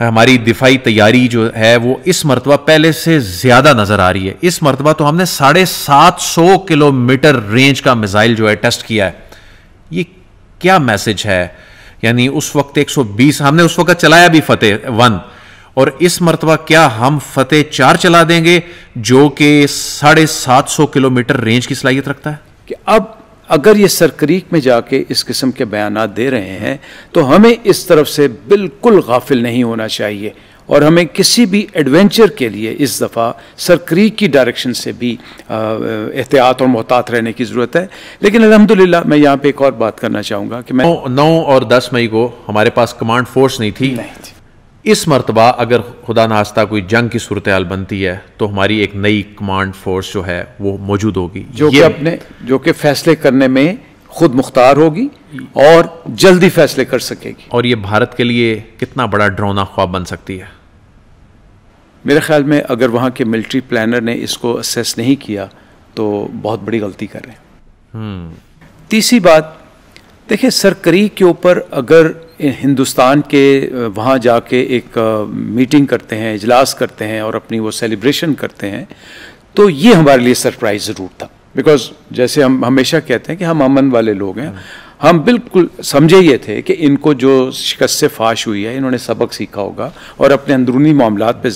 हमारी दिफाई तैयारी जो है वो इस मरतबा पहले से ज़्यादा नज़र आ रही है। इस मरतबा तो हमने 750 किलोमीटर रेंज का मिसाइल जो है टेस्ट किया है। ये क्या मैसेज है? यानी उस वक्त 120 हमने उस वक्त चलाया भी फतेह 1, और इस मरतबा क्या हम फतेह 4 चला देंगे जो कि 750 किलोमीटर रेंज की सलाहियत रखता है? कि अब अगर ये सरक्रीक में जाके इस किस्म के बयानात दे रहे हैं तो हमें इस तरफ से बिल्कुल गाफिल नहीं होना चाहिए, और हमें किसी भी एडवेंचर के लिए इस दफ़ा सरक्रीक की डायरेक्शन से भी एहतियात और मोहतात रहने की ज़रूरत है। लेकिन अल्हम्दुलिल्लाह मैं यहाँ पे एक और बात करना चाहूँगा कि मैं 9 और 10 मई को हमारे पास कमांड फोर्स नहीं थी। इस मरतबा अगर खुदा नास्ता कोई जंग की सूरत हाल बनती है तो हमारी एक नई कमांड फोर्स जो है वो मौजूद होगी, जो कि फैसले करने में खुद मुख्तार होगी और जल्दी फैसले कर सकेगी। और ये भारत के लिए कितना बड़ा डरावना ख्वाब बन सकती है? मेरे ख्याल में अगर वहाँ के मिलिट्री प्लानर ने इसको असेस नहीं किया तो बहुत बड़ी गलती कर रहे हैं। तीसरी बात देखिए, सरक्रीक के ऊपर अगर हिंदुस्तान के वहाँ जाके एक मीटिंग करते हैं, इजलास करते हैं और अपनी वो सेलिब्रेशन करते हैं, तो ये हमारे लिए सरप्राइज़ ज़रूर था। बिकॉज जैसे हम हमेशा कहते हैं कि हम अमन वाले लोग हैं, हम बिल्कुल समझे ये थे कि इनको जो शिकस्त फाश हुई है इन्होंने सबक सीखा होगा और अपने अंदरूनी मामलात पे।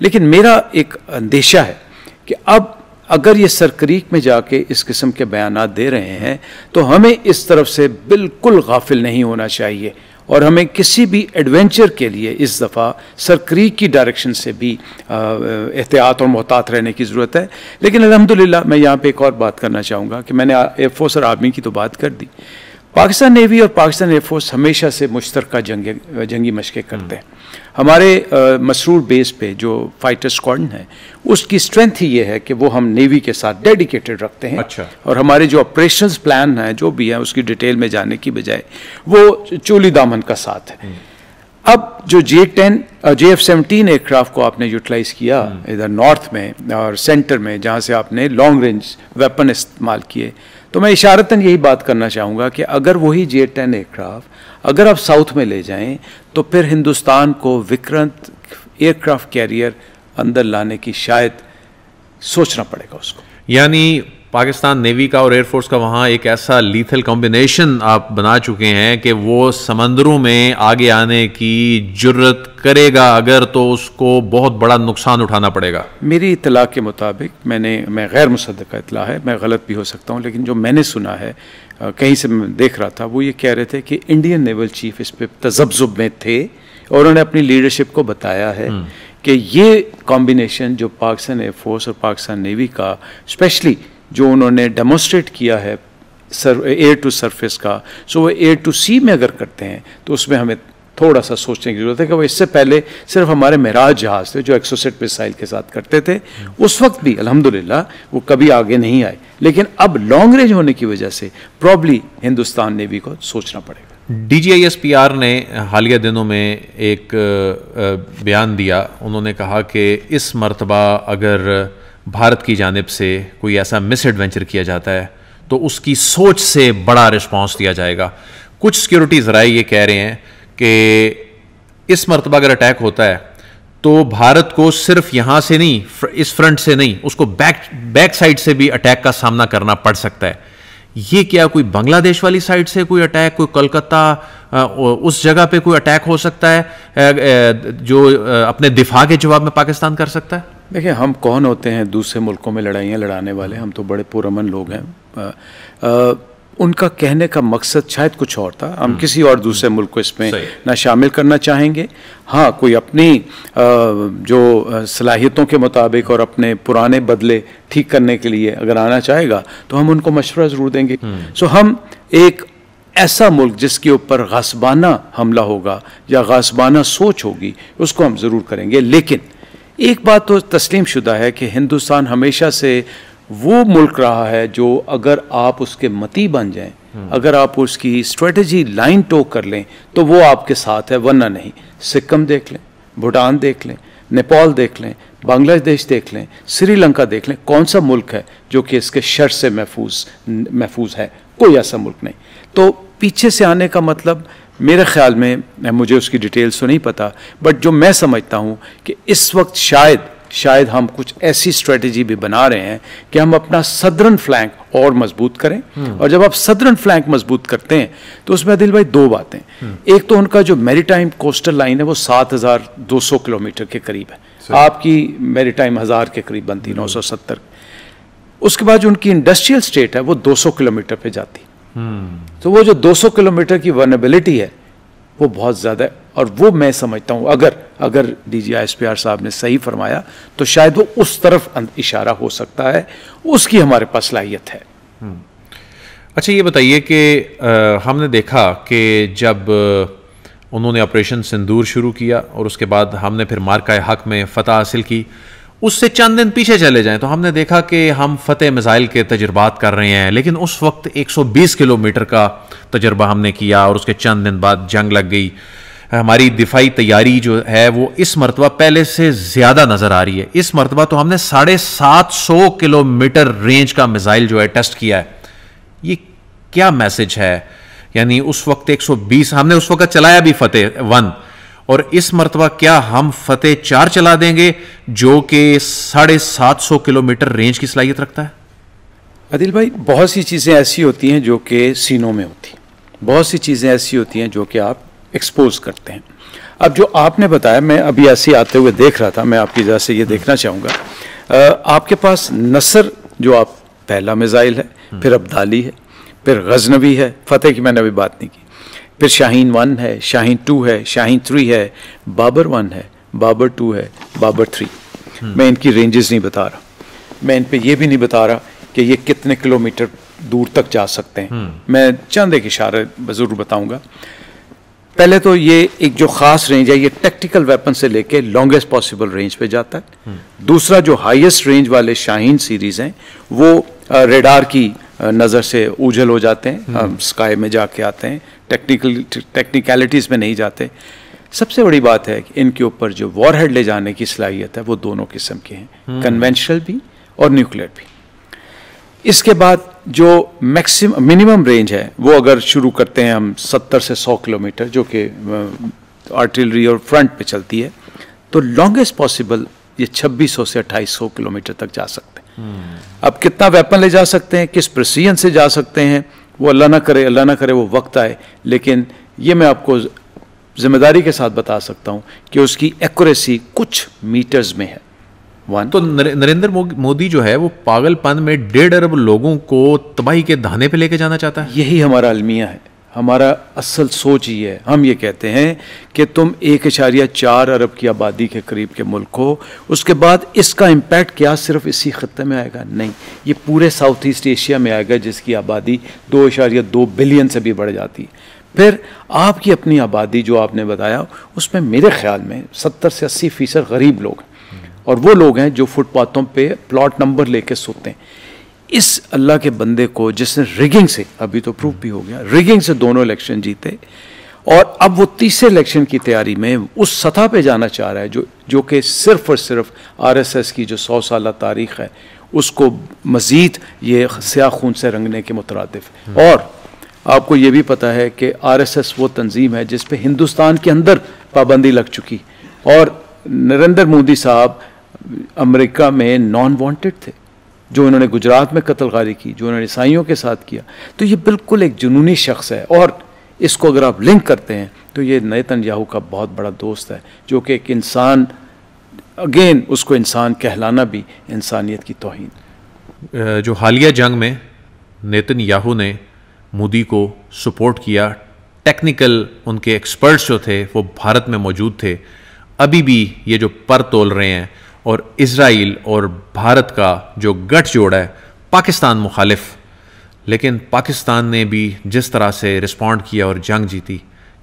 लेकिन मेरा एक अंदेशा है कि अब अगर ये सरक्रीक में जाके इस किस्म के बयानात दे रहे हैं तो हमें इस तरफ से बिल्कुल गाफिल नहीं होना चाहिए, और हमें किसी भी एडवेंचर के लिए इस दफ़ा सरक्रीक की डायरेक्शन से भी एहतियात और मोहतात रहने की ज़रूरत है। लेकिन अल्हम्दुलिल्लाह मैं यहाँ पे एक और बात करना चाहूँगा कि मैंने एयरफोर्स और आर्मी की तो बात कर दी। पाकिस्तान नेवी और पाकिस्तान एयरफोर्स हमेशा से मुश्तरका जंगी मशक़ें करते हैं। हमारे मसरूर बेस पे जो फाइटर स्क्वाड्रन है उसकी स्ट्रेंथ ही ये है कि वो हम नेवी के साथ डेडिकेटेड रखते हैं। अच्छा। और हमारे जो ऑपरेशंस प्लान है जो भी है उसकी डिटेल में जाने की बजाय वो चोली दामन का साथ है। अब जो JF-17 एयरक्राफ्ट को आपने यूटिलाइज़ किया इधर नॉर्थ में और सेंटर में, जहाँ से आपने लॉन्ग रेंज वेपन इस्तेमाल किए, तो मैं इशारतन यही बात करना चाहूँगा कि अगर वही J-10 एयरक्राफ्ट अगर आप साउथ में ले जाएं तो फिर हिंदुस्तान को विक्रांत एयरक्राफ्ट कैरियर अंदर लाने की शायद सोचना पड़ेगा उसको। यानी पाकिस्तान नेवी का और एयरफोर्स का वहाँ एक ऐसा लीथल कॉम्बिनेशन आप बना चुके हैं कि वो समंदरों में आगे आने की जुर्रत करेगा अगर तो उसको बहुत बड़ा नुकसान उठाना पड़ेगा। मेरी इत्तला के मुताबिक मैं गैर मुसद्दक़ा इत्तला है, मैं गलत भी हो सकता हूँ, लेकिन जो मैंने सुना है कहीं से मैं देख रहा था, वो ये कह रहे थे कि इंडियन नेवल चीफ इस पर तज़ब्ज़ुब में थे और उन्होंने अपनी लीडरशिप को बताया है कि ये कॉम्बिनेशन जो पाकिस्तान एयरफोर्स और पाकिस्तान नेवी का स्पेशली जो उन्होंने डेमोन्स्ट्रेट किया है एयर टू सरफेस का, सो वो एयर टू सी में अगर करते हैं तो उसमें हमें थोड़ा सा सोचने की ज़रूरत है कि वो इससे पहले सिर्फ हमारे मेराज जहाज़ थे जो 107 मिसाइल के साथ करते थे, उस वक्त भी अल्हम्दुलिल्लाह वो कभी आगे नहीं आए, लेकिन अब लॉन्ग रेंज होने की वजह से प्रॉब्ली हिंदुस्तान नेवी को सोचना पड़ेगा। DGISPR ने हालिया दिनों में एक बयान दिया, उन्होंने कहा कि इस मरतबा अगर भारत की जानिब से कोई ऐसा मिस एडवेंचर किया जाता है तो उसकी सोच से बड़ा रिस्पांस दिया जाएगा। कुछ सिक्योरिटी ज़राए ये कह रहे हैं कि इस मरतबा अगर अटैक होता है तो भारत को सिर्फ यहाँ से नहीं, इस फ्रंट से नहीं, उसको बैक साइड से भी अटैक का सामना करना पड़ सकता है। ये क्या कोई बांग्लादेश वाली साइड से कोई अटैक, कोई कोलकाता उस जगह पे कोई अटैक हो सकता है जो अपने दिफा के जवाब में पाकिस्तान कर सकता है? देखिए, हम कौन होते हैं दूसरे मुल्कों में लड़ाइयाँ लड़ाने वाले? हम तो बड़े पुरअमन लोग हैं। उनका कहने का मकसद शायद कुछ और था, हम किसी और दूसरे मुल्क को इसमें ना शामिल करना चाहेंगे। हाँ, कोई अपनी जो सलाहियतों के मुताबिक और अपने पुराने बदले ठीक करने के लिए अगर आना चाहेगा तो हम उनको मशवरा ज़रूर देंगे। सो हम एक ऐसा मुल्क जिसके ऊपर गासबाना हमला होगा या गासबाना सोच होगी उसको हम ज़रूर करेंगे। लेकिन एक बात तो तस्लीम शुदा है कि हिंदुस्तान हमेशा से वो मुल्क रहा है जो अगर आप उसके मती बन जाएं, अगर आप उसकी स्ट्रेटजी लाइन टो कर लें तो वो आपके साथ है, वरना नहीं। सिक्किम देख लें, भूटान देख लें, नेपाल देख लें, बांग्लादेश देख लें, श्रीलंका देख लें, कौन सा मुल्क है जो कि इसके शर से महफूज है? कोई ऐसा मुल्क नहीं। तो पीछे से आने का मतलब मेरे ख्याल में, मुझे उसकी डिटेल्स तो नहीं पता, बट जो मैं समझता हूँ कि इस वक्त शायद हम कुछ ऐसी स्ट्रेटजी भी बना रहे हैं कि हम अपना सदर्न फ्लैंक और मजबूत करें। और जब आप सदर्न फ्लैंक मजबूत करते हैं तो उसमें आदिल भाई दो बातें, एक तो उनका जो मैरीटाइम कोस्टल लाइन है वो 7,200 किलोमीटर के करीब है, आपकी मैरीटाइम 1000 के करीब बनती, 970। उसके बाद जो उनकी इंडस्ट्रियल स्टेट है वो 200 किलोमीटर पे जाती, तो वो जो 200 किलोमीटर की वनरेबिलिटी है वो बहुत ज़्यादा है। और वो मैं समझता हूँ अगर DGISPR साहब ने सही फरमाया तो शायद वो उस तरफ इशारा हो सकता है, उसकी हमारे पास सलाहियत है। अच्छा, ये बताइए कि हमने देखा कि जब उन्होंने ऑपरेशन सिंदूर शुरू किया और उसके बाद हमने फिर मार्का हक में फतह हासिल की, उससे चंद दिन पीछे चले जाएं तो हमने देखा कि हम फतेह मिसाइल के तजुर्बात कर रहे हैं, लेकिन उस वक्त 120 किलोमीटर का तजुर्बा हमने किया और उसके चंद दिन बाद जंग लग गई। हमारी दिफाई तैयारी जो है वो इस मरतबा पहले से ज़्यादा नज़र आ रही है। इस मरतबा तो हमने 750 किलोमीटर रेंज का मिसाइल जो है टेस्ट किया है। ये क्या मैसेज है? यानी उस वक्त 120 हमने उस वक्त चलाया भी फतेह 1, और इस मरतबा क्या हम फतेह 4 चला देंगे जो कि 750 किलोमीटर रेंज की सलाहियत रखता है? आदिल भाई, बहुत सी चीज़ें ऐसी होती हैं जो कि सीनों में होती, बहुत सी चीज़ें ऐसी होती हैं जो कि आप एक्सपोज करते हैं। अब जो आपने बताया, मैं अभी ऐसे आते हुए देख रहा था, मैं आपकी वजह से ये देखना चाहूँगा, आपके पास नसर जो आप पहला मिसाइल है, फिर अब्दाली है, फिर गजनवी है, फतेह की मैंने अभी बात नहीं की, फिर शाहीन 1 है, शाहीन 2 है, शाहीन 3 है, बाबर 1 है, बाबर 2 है, बाबर 3। मैं इनकी रेंजेस नहीं बता रहा, मैं इन पे ये भी नहीं बता रहा कि ये कितने किलोमीटर दूर तक जा सकते हैं। मैं चंद एक इशारे ज़रूर बताऊंगा। पहले तो ये एक जो ख़ास रेंज है, ये टैक्टिकल वेपन से लेके लॉन्गेस्ट पॉसिबल रेंज पे जाता है। दूसरा, जो हाईएस्ट रेंज वाले शाहीन सीरीज़ हैं वो रेडार की नज़र से ऊझल हो जाते हैं, स्काई में जाके आते हैं, टेक्निकलिटीज़ में नहीं जाते। सबसे बड़ी बात है कि इनके ऊपर जो वॉरहेड ले जाने की सलाहियत है वो दोनों किस्म के हैं, कन्वेंशनल भी और न्यूक्लियर भी। इसके बाद जो मिनिमम रेंज है वो अगर शुरू करते हैं हम 70 से 100 किलोमीटर, जो कि आर्टिलरी और फ्रंट पे चलती है, तो लॉन्गेस्ट पॉसिबल ये 2600 से 2800 किलोमीटर तक जा सकते हैं। अब कितना वेपन ले जा सकते हैं, किस प्रिसीजन से जा सकते हैं, वो अल्लाह ना करे वो वक्त आए, लेकिन ये मैं आपको जिम्मेदारी के साथ बता सकता हूँ कि उसकी एक्यूरेसी कुछ मीटर्स में है। तो नरेंद्र मोदी जो है वो पागलपन में 1.5 अरब लोगों को तबाही के धाने पे लेके जाना चाहता है। यही हमारा अलमिया है, हमारा असल सोच ही है। हम ये कहते हैं कि तुम 1.4 अरब की आबादी के करीब के मुल्क हो, उसके बाद इसका इम्पैक्ट क्या सिर्फ इसी खत्ते में आएगा? नहीं, ये पूरे साउथ ईस्ट एशिया में आएगा जिसकी आबादी 2.2 बिलियन से भी बढ़ जाती है। फिर आपकी अपनी आबादी जो आपने बताया, उसमें मेरे ख्याल में 70 से 80% गरीब लोग हैं, और वो लोग हैं जो फुटपाथों पे प्लॉट नंबर लेके सोते हैं। इस अल्लाह के बंदे को जिसने रिगिंग से, अभी तो प्रूफ भी हो गया, रिगिंग से दोनों इलेक्शन जीते, और अब वो तीसरे इलेक्शन की तैयारी में उस सतह पे जाना चाह रहा है जो कि सिर्फ और सिर्फ RSS की जो 100 साल तारीख है उसको मज़ीद ये स्याह खून से रंगने के मुतरादिफ। और आपको ये भी पता है कि RSS वो तंजीम है जिस पे हिंदुस्तान के अंदर पाबंदी लग चुकी, और नरेंद्र मोदी साहब अमेरिका में नॉन वांटेड थे, जो उन्होंने गुजरात में कत्लगारी की, जो उन्होंने ईसाइयों के साथ किया। तो ये बिल्कुल एक जुनूनी शख्स है, और इसको अगर आप लिंक करते हैं तो ये नेतन्याहू का बहुत बड़ा दोस्त है, जो कि एक इंसान, अगेन उसको इंसान कहलाना भी इंसानियत की तौहीन। जो हालिया जंग में नेतन्याहू ने मोदी को सपोर्ट किया, टेक्निकल उनके एक्सपर्ट्स जो थे वो भारत में मौजूद थे। अभी भी ये जो पर तोल रहे हैं, और इजराइल और भारत का जो गठजोड़ है, पाकिस्तान मुखालिफ, लेकिन पाकिस्तान ने भी जिस तरह से रिस्पॉन्ड किया और जंग जीती,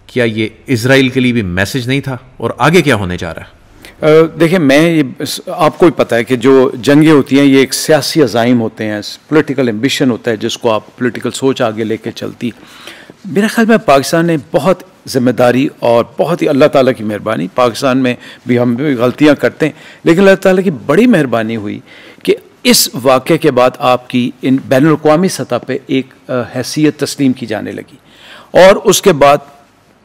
क्या ये इजराइल के लिए भी मैसेज नहीं था? और आगे क्या होने जा रहा है? देखिए, आपको भी पता है कि जो जंगें होती हैं ये एक सियासी अज़ाइम होते हैं, पॉलिटिकल एम्बिशन होता है जिसको आप पॉलिटिकल सोच आगे लेके चलती। मेरे ख्याल में पाकिस्तान ने बहुत ज़िम्मेदारी और बहुत ही, अल्लाह ताला की मेहरबानी, पाकिस्तान में भी हम भी गलतियाँ करते हैं, लेकिन अल्लाह ताला की बड़ी मेहरबानी हुई कि इस वाक़े के बाद आपकी इन बैनुल-अक़वामी सतह पे एक हैसियत तस्लीम की जाने लगी, और उसके बाद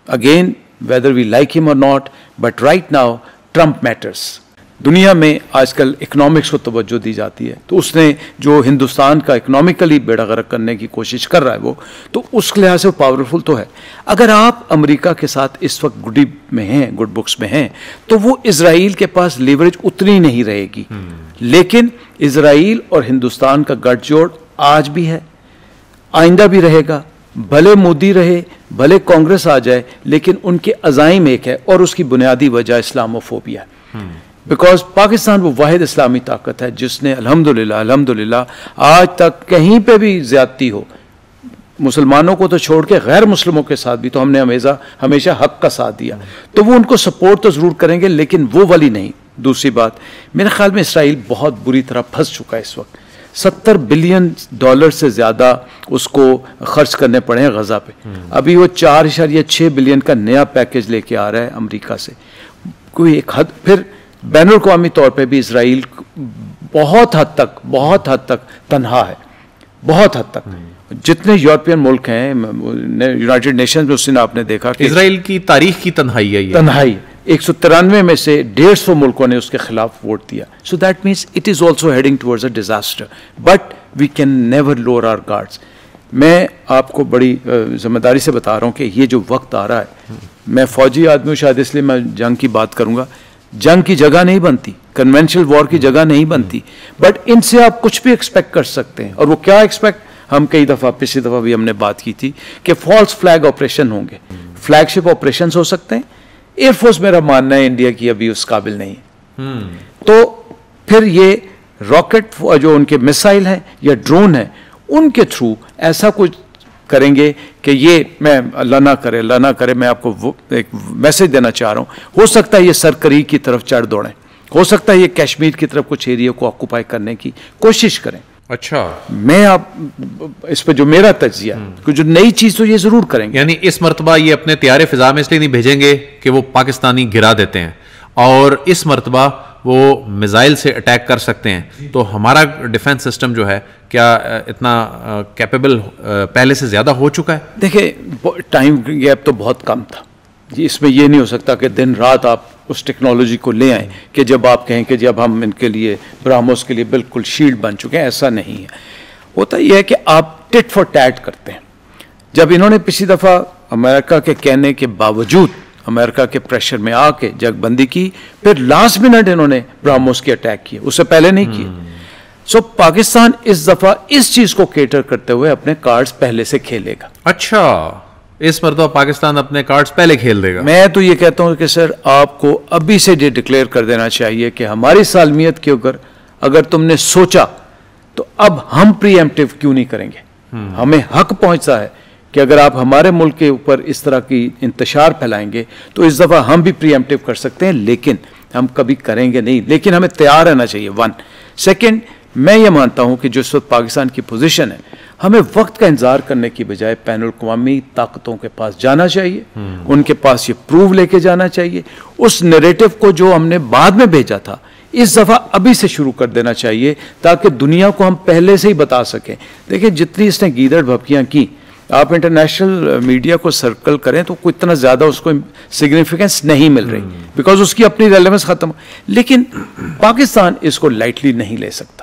again whether we like him और not, but right now Trump matters. दुनिया में आजकल इकोनॉमिक्स को तवज्जो दी जाती है, तो उसने जो हिंदुस्तान का इकोनॉमिकली बेड़ा गर्क करने की कोशिश कर रहा है वो, तो उस लिहाज से वो पावरफुल तो है। अगर आप अमेरिका के साथ इस वक्त गुडी में हैं, गुड बुक्स में हैं, तो वो इजराइल के पास लीवरेज उतनी नहीं रहेगी। लेकिन इजराइल और हिंदुस्तान का गठजोड़ आज भी है, आइंदा भी रहेगा। भले मोदी रहे, भले कांग्रेस आ जाए, लेकिन उनके अज़ाइम एक है, और उसकी बुनियादी वजह इस्लामोफोबिया है। बिकॉज पाकिस्तान वो वाहिद इस्लामी ताकत है जिसने अल्हम्दुलिल्लाह आज तक कहीं पे भी ज्यादती हो, मुसलमानों को तो छोड़ के गैर मुस्लिमों के साथ भी तो हमने हमेशा हक का साथ दिया। तो वो उनको सपोर्ट तो ज़रूर करेंगे, लेकिन वो वाली नहीं। दूसरी बात, मेरे ख्याल में इसराइल बहुत बुरी तरह फंस चुका है इस वक्त। $70 बिलियन से ज़्यादा उसको खर्च करने पड़े हैं गज़ा पे। अभी वो 4.6 बिलियन का नया पैकेज लेके आ रहा है अमेरिका से। कोई एक हद, फिर बैनुल अक़वामी तौर पे भी इसराइल बहुत हद तक तन्हा है, बहुत हद तक। जितने यूरोपियन मुल्क हैं, यूनाइटेड नेशंस में, उसने आपने देखा कि इसराइल की तारीख की तन्हाई है ये। तन्हाई 193 में से 150 मुल्कों ने उसके खिलाफ वोट दिया। So that means it is also heading towards a disaster, but we can never lower our guards. मैं आपको बड़ी जिम्मेदारी से बता रहा हूँ कि ये जो वक्त आ रहा है, मैं फौजी आदमी हूँ, शायद इसलिए मैं जंग की बात करूँगा। जंग की जगह नहीं बनती, कन्वेंशनल वॉर की जगह नहीं बनती, बट इनसे आप कुछ भी एक्सपेक्ट कर सकते हैं। और वो क्या एक्सपेक्ट, हम कई दफ़ा, पिछली दफ़ा भी हमने बात की थी कि फॉल्स फ्लैग ऑपरेशन होंगे, फ्लैगशिप ऑपरेशन हो सकते हैं। एयरफोर्स, मेरा मानना है, इंडिया की अभी उस काबिल नहीं है। तो फिर ये रॉकेट जो उनके मिसाइल हैं या ड्रोन हैं, उनके थ्रू ऐसा कुछ करेंगे कि ये, मैं अल्लाह ना करे, मैं आपको एक मैसेज देना चाह रहा हूँ, हो सकता है ये सरकरी की तरफ चढ़ दौड़ें, हो सकता है ये कश्मीर की तरफ कुछ एरिया को ऑक्यूपाई करने की कोशिश करें। अच्छा, मैं आप इस पर जो मेरा तज्जिया कि जो नई चीज तो ये जरूर करेंगे। यानी इस मर्तबा ये अपने तैयारे फिजा में इसलिए नहीं भेजेंगे कि वो पाकिस्तानी गिरा देते हैं, और इस मर्तबा वो मिसाइल से अटैक कर सकते हैं। तो हमारा डिफेंस सिस्टम जो है, क्या इतना कैपेबल पहले से ज़्यादा हो चुका है? देखिए, टाइम गैप तो बहुत कम था। इसमें ये नहीं हो सकता कि दिन रात आप उस टेक्नोलॉजी को ले आएँ कि जब आप कहें कि जब हम इनके लिए, ब्राह्मोस के लिए बिल्कुल शील्ड बन चुके हैं। ऐसा नहीं है। होता यह है कि आप टिट फॉर टैट करते हैं। जब इन्होंने पिछली दफ़ा अमेरिका के कहने के बावजूद, अमेरिका के प्रेशर में आके जगबंदी की, फिर लास्ट मिनट इन्होंने ब्राह्मोस की अटैक किए, उससे पहले नहीं किए। सो पाकिस्तान इस दफा इस चीज को केटर करते हुए अपने कार्ड्स पहले से खेलेगा। अच्छा, इस मरतबा पाकिस्तान अपने कार्ड्स पहले खेल देगा। मैं तो ये कहता हूं कि सर, आपको अभी से ये डिक्लेयर कर देना चाहिए कि हमारी सालमियत के ऊपर अगर तुमने सोचा तो अब हम प्रीएम्प्टिव क्यों नहीं करेंगे। हमें हक पहुंचता है कि अगर आप हमारे मुल्क के ऊपर इस तरह की इंतशार फैलाएंगे तो इस दफ़ा हम भी प्रीएम्प्टिव कर सकते हैं, लेकिन हम कभी करेंगे नहीं। लेकिन हमें तैयार रहना चाहिए। 1 सेकेंड, मैं ये मानता हूं कि जो इस वक्त पाकिस्तान की पोजीशन है, हमें वक्त का इंतजार करने की बजाय बैनुल अक़वामी ताकतों के पास जाना चाहिए, उनके पास ये प्रूव लेके जाना चाहिए। उस नैरेटिव को जो हमने बाद में भेजा था, इस दफ़ा अभी से शुरू कर देना चाहिए, ताकि दुनिया को हम पहले से ही बता सकें। देखिए, जितनी इसने गीदड़ भपकियाँ की, आप इंटरनेशनल मीडिया को सर्कल करें तो कोई इतना ज़्यादा उसको सिग्निफिकेंस नहीं मिल रही, बिकॉज उसकी अपनी रेलेवेंस ख़त्म। लेकिन पाकिस्तान इसको लाइटली नहीं ले सकता।